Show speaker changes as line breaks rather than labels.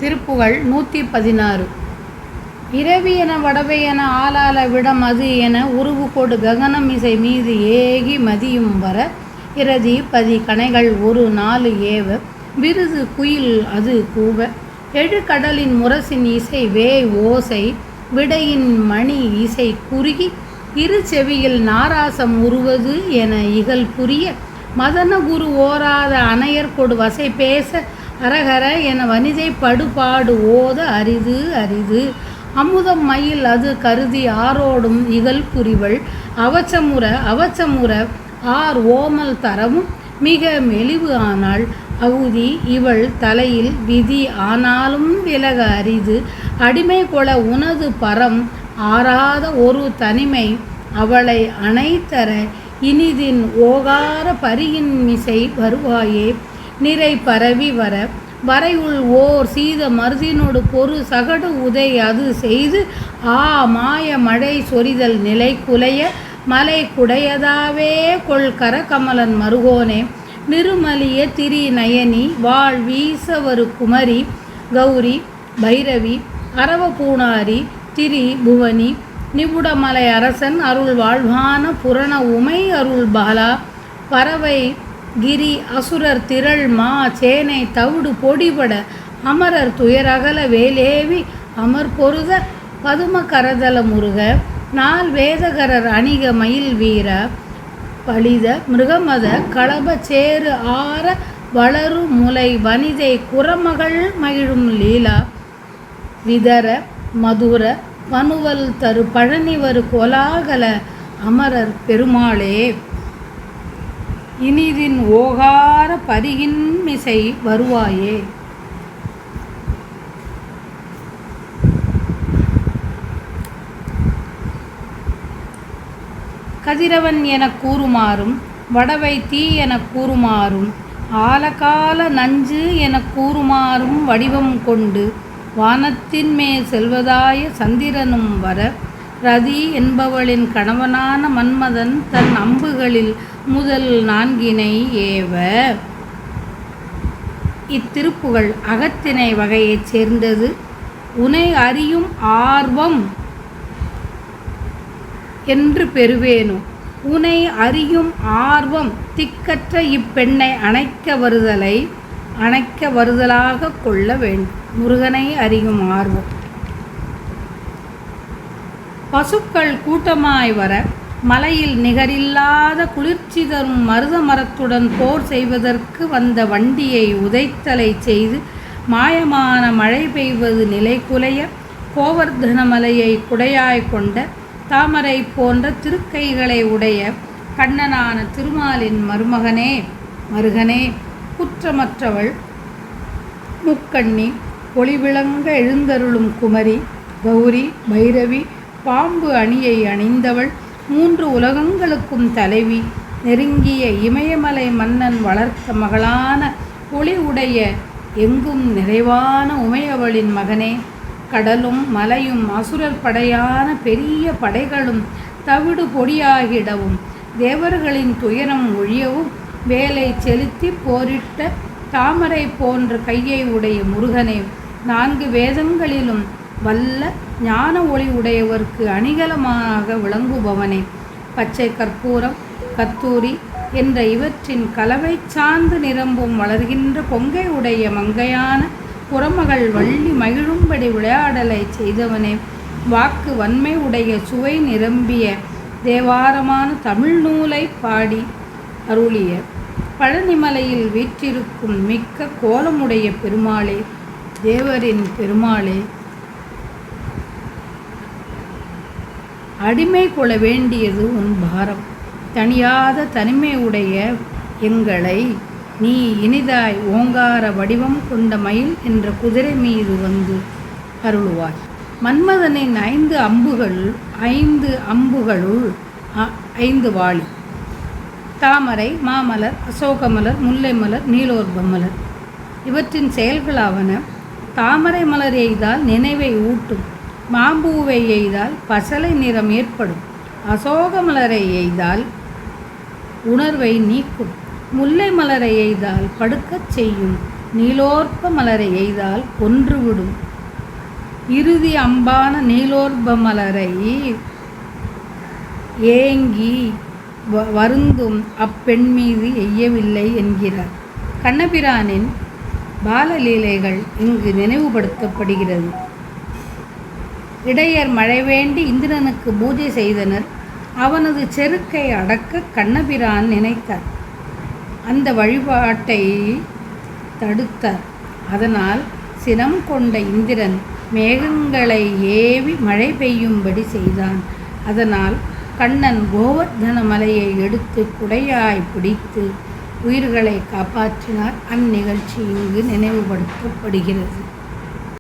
திருப்புகழ் 116. இரவியென வடவையென ஆளாள விடம் அது என உருவுகொடு ககனமிசை மீது ஏகி மதியும் வர இரதி பதி கணைகள் ஒரு நாலு ஏவ விருது குயில் அது கூவ எழுகடலின் முரசின் இசை வேய் ஓசை விடையின் மணி இசை குறுகி இரு செவியில் நாராசம் உருவது என இகழ் புரிய மதன குரு ஓராத அணையர் கொடு வசை பேச அரகர என வனிதை படுபாடு ஓத அரிது அரிது அமுதம் மயில் அது கருதி ஆரோடும் இகழ் புரிவள் அவச்சமுற ஆர் ஓமல் தரவும் மிக மெலிவு ஆனால் அவுதி இவள் தலையில் விதி ஆனாலும் விலக அரிது அடிமை கொள உனது பரம் ஆறாத ஒரு தனிமை அவளை அணைத்தர இனிதின் ஓகார பரியின் மிசை வருவாயே நிறை பரவி வர வரையுள் ஓர் சீத மருதினோடு பொறு சகடு உதை அது செய்து மாய மழை சொரிதல் நிலை குலைய மலை குடையதாவே கொள் கரகமலன் மருகோனே நிருமலிய திரி நயனி வாழ் வீசவரு குமரி கௌரி பைரவி அரவ பூணாரி திரி புவனி நிபுடமலை அரசன் அருள் வாழ்வான புரண உமை அருள் பாலா பறவை கிரி அசுரர் திரள் மா சேனை தவிடு பொடிபட அமரர் துயரகல வேலேவி அமர் பொருத பதும கரதல முருக நாள் வேதகரர் அணிக மயில் வீர பலித மிருகமத களப சேரு ஆர வளரு முலை வனிதை குரமகள் மகிழும் லீலா விதர மதுர வனுவல் தரு பழனிவரு கோலாகல அமரர் பெருமாளே இனிதின் ஓகார பரியின் மிசை வருவாயே. கதிரவன் எனக் கூறுமாறும் வடவை தீ எனக் கூறுமாறும் ஆலகால நஞ்சு எனக் கூறுமாறும் வடிவம் கொண்டு வானத்தின் மேல் செல்வதாய சந்திரனும் வர ரதி என்பவளின் கணவனான மன்மதன் தன் அம்புகளில் முதல் நான்கினை ஏவ. இத்திருப்புகழ் அகத்திணை வகையைச் சேர்ந்தது. உனை அறியும் ஆர்வம் என்று பெறுவேனோ உனை அறியும் ஆர்வம் திக்கற்ற இப்பெண்ணை அணைக்க வருதலாக கொள்ள வேண்டும். முருகனை அறியும் ஆர்வம். பசுக்கள் கூட்டமாய் வர மலையில் நிகரில்லாத குளிர்ச்சி தரும் மருத மரத்துடன் போர் செய்வதற்கு வந்த வண்டியை உதைத்தலை செய்து மாயமான மழை பெய்வது நிலை குலைய கோவர்தன மலையை குடையாய் கொண்ட தாமரை போன்ற திருக்கைகளை உடைய கண்ணனான திருமாலின் மருகனே குற்றமற்றவள் முக்கண்ணி ஒளிவிளங்க எழுந்தருளும் குமரி கௌரி பைரவி பாம்பு அணியை அணிந்தவள் மூன்று உலகங்களுக்கும் தலைவி நெருங்கிய இமயமலை மன்னன் வளர்த்த மகளான ஒளி உடைய எங்கும் நிறைவான உமையவளின் மகனே கடலும் மலையும் அசுரர் படையான பெரிய படைகளும் தவிடு பொடியாகிடவும் தேவர்களின் துயரம் ஒழியவும் வேலை செலுத்தி போரிட்ட தாமரை போன்ற கையை உடைய முருகனே நான்கு வேதங்களிலும் வல்ல ஞான ஒளி உடையவர்க்கு அணிகலமாக விளங்குபவனே பச்சை கற்பூரம் கத்தூரி என்ற இவற்றின் கலவை சார்ந்து நிரம்பும் வளர்கின்ற பொங்கை உடைய மங்கையான புறமகள் வள்ளி மகிழும்படி விளையாடலை செய்தவனே வாக்கு வன்மை உடைய சுவை நிரம்பிய தேவாரமான தமிழ் நூலை பாடி அருளிய பழனிமலையில் வீற்றிருக்கும் மிக்க கோலமுடைய பெருமாளே தேவரின் பெருமாளே அடிமை கொள்ள வேண்டியது உன் பாரம் தனியாத தனிமை உடைய எங்களை நீ இனிதாய் ஓங்கார வடிவம் கொண்ட மயில் என்ற குதிரை மீது வந்து அருளுவாய். மன்மதனின் 5 அம்புகளுள் 5 வாளி தாமரை மாமலர் அசோகமலர் முல்லை மலர் நீலோர்ப மலர் இவற்றின் செயல்களாவன தாமரை மலர் எய்தால் நினைவை ஊட்டும் மாம்பூவை எய்தால் பசலை நிறம் ஏற்படும் அசோக மலரை எய்தால் உணர்வை நீக்கும் முல்லை மலரை எய்தால் படுக்கச் செய்யும் நீலோற்ப மலரை எய்தால் கொன்றுவிடும். இறுதி அம்பான நீலோற்ப மலரை ஏங்கி வருந்தும் அப்பெண் மீது எய்யவில்லை என்கிறார். கண்ணபிரானின் பாலலீலைகள் இங்கு நினைவுபடுத்தப்படுகிறது. இடையர் மழை வேண்டி இந்திரனுக்கு பூஜை செய்தனர். அவனது செருக்கை அடக்க கண்ணபிரான் நினைத்தார். அந்த வழிபாட்டை தடுத்தார். அதனால் சினம் கொண்ட இந்திரன் மேகங்களை ஏவி மழை பெய்யும்படி செய்தான். அதனால் கண்ணன் கோவர்தன மலையை எடுத்து குடையாய் பிடித்து உயிர்களை காப்பாற்றினார். அந்நிகழ்ச்சி இங்கு நினைவுபடுத்தப்படுகிறது.